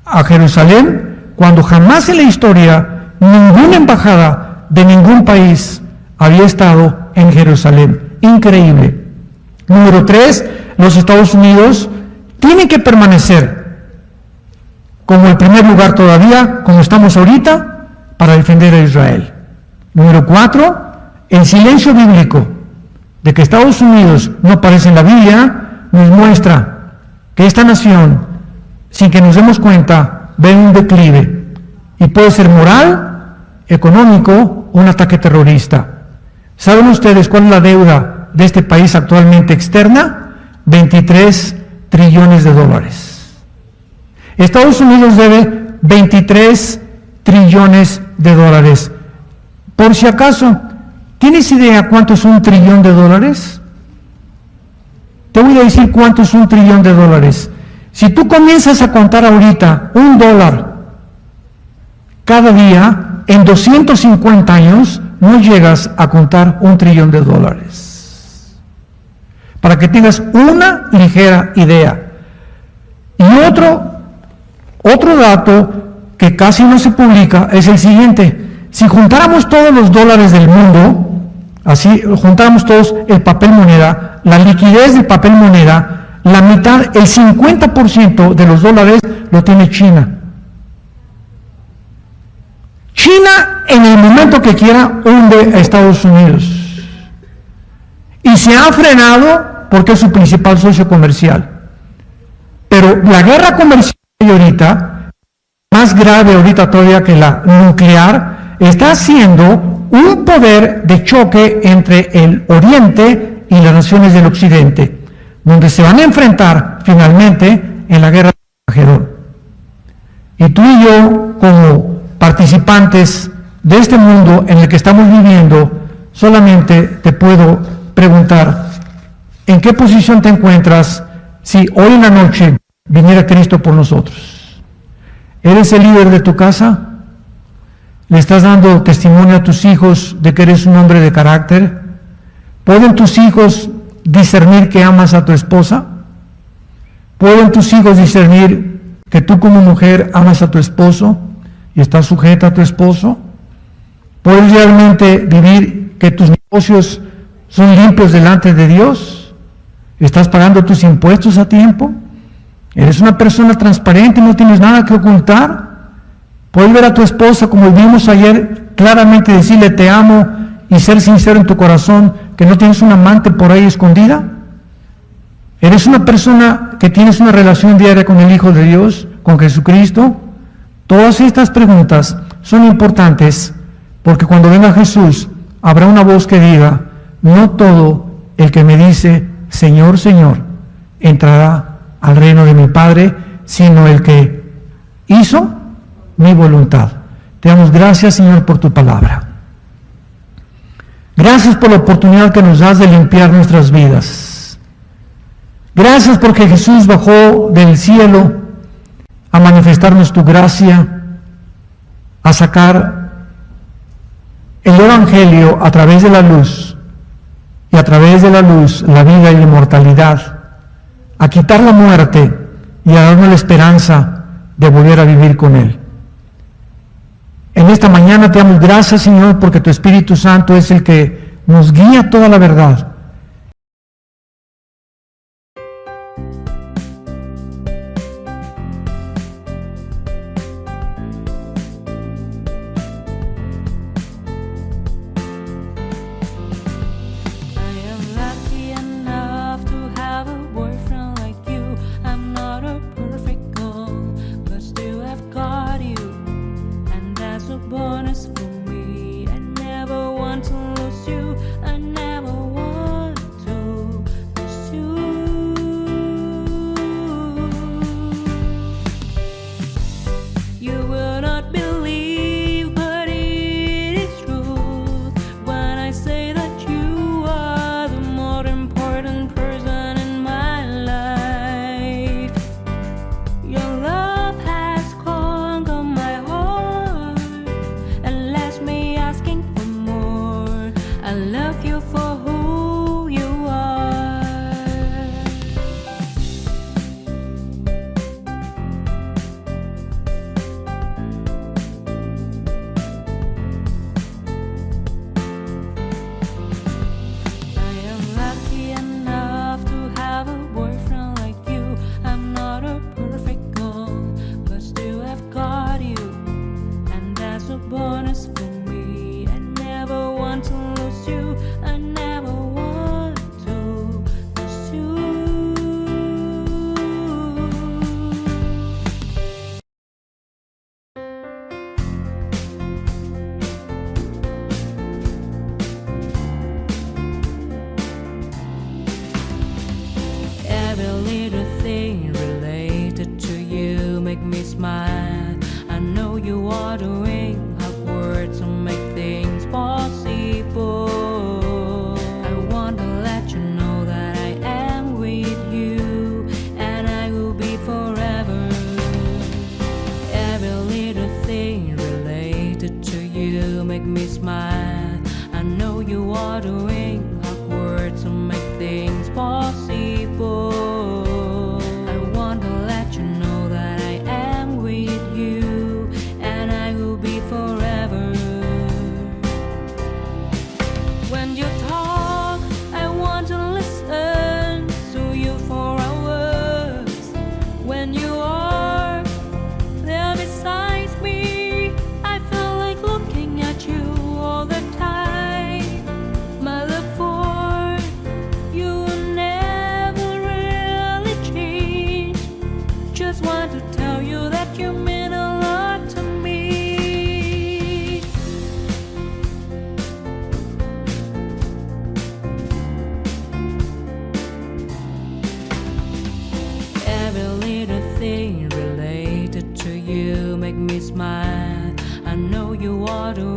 a Jerusalén, cuando jamás en la historia ninguna embajada de ningún país había estado en Jerusalén. Increíble. Número 3, los Estados Unidos tienen que permanecer como el primer lugar todavía, como estamos ahorita, para defender a Israel. Número 4, el silencio bíblico de que Estados Unidos no aparece en la Biblia nos muestra que esta nación, sin que nos demos cuenta, ve un declive y puede ser moral, económico o un ataque terrorista. ¿Saben ustedes cuál es la deuda de este país actualmente externa? 23 trillones de dólares. Estados Unidos debe 23 trillones de dólares. Por si acaso, ¿tienes idea cuánto es $1 trillón? Te voy a decir cuánto es $1 trillón. Si tú comienzas a contar ahorita $1 cada día, en 250 años no llegas a contar $1 trillón. Para que tengas una ligera idea. Y otro dato que casi no se publica es el siguiente. Si juntáramos todos los dólares del mundo, así juntáramos todos el papel moneda, la liquidez del papel moneda, la mitad, el 50% de los dólares lo tiene China. China, en el momento que quiera, hunde a Estados Unidos. Y se ha frenado porque es su principal socio comercial. Pero la guerra comercial ahorita, más grave ahorita todavía que la nuclear, está haciendo un poder de choque entre el Oriente y las naciones del Occidente, donde se van a enfrentar finalmente en la guerra de Armagedón. Y tú y yo, como participantes de este mundo en el que estamos viviendo, solamente te puedo preguntar, ¿en qué posición te encuentras si hoy en la noche viniera Cristo por nosotros? ¿Eres el líder de tu casa? ¿Le estás dando testimonio a tus hijos de que eres un hombre de carácter? ¿Pueden tus hijos discernir que amas a tu esposa? ¿Pueden tus hijos discernir que tú como mujer amas a tu esposo y estás sujeta a tu esposo? ¿Puedes realmente vivir que tus negocios son limpios delante de Dios? ¿Estás pagando tus impuestos a tiempo? ¿Eres una persona transparente y no tienes nada que ocultar? ¿Puedes ver a tu esposa, como vimos ayer, claramente decirle te amo y ser sincero en tu corazón, que no tienes un amante por ahí escondida? ¿Eres una persona que tienes una relación diaria con el Hijo de Dios, con Jesucristo? Todas estas preguntas son importantes porque cuando venga Jesús habrá una voz que diga, no todo el que me dice Señor, Señor, entrará al reino de mi Padre, sino el que hizo mi voluntad. Te damos gracias, Señor, por tu palabra. Gracias por la oportunidad que nos das de limpiar nuestras vidas. Gracias porque Jesús bajó del cielo a manifestarnos tu gracia, a sacar el Evangelio a través de la luz, y a través de la luz la vida y la inmortalidad, a quitar la muerte y a darnos la esperanza de volver a vivir con Él. En esta mañana te damos gracias, Señor, porque tu Espíritu Santo es el que nos guía a toda la verdad. possible. I want to let you know that I am with smile. I know you ought to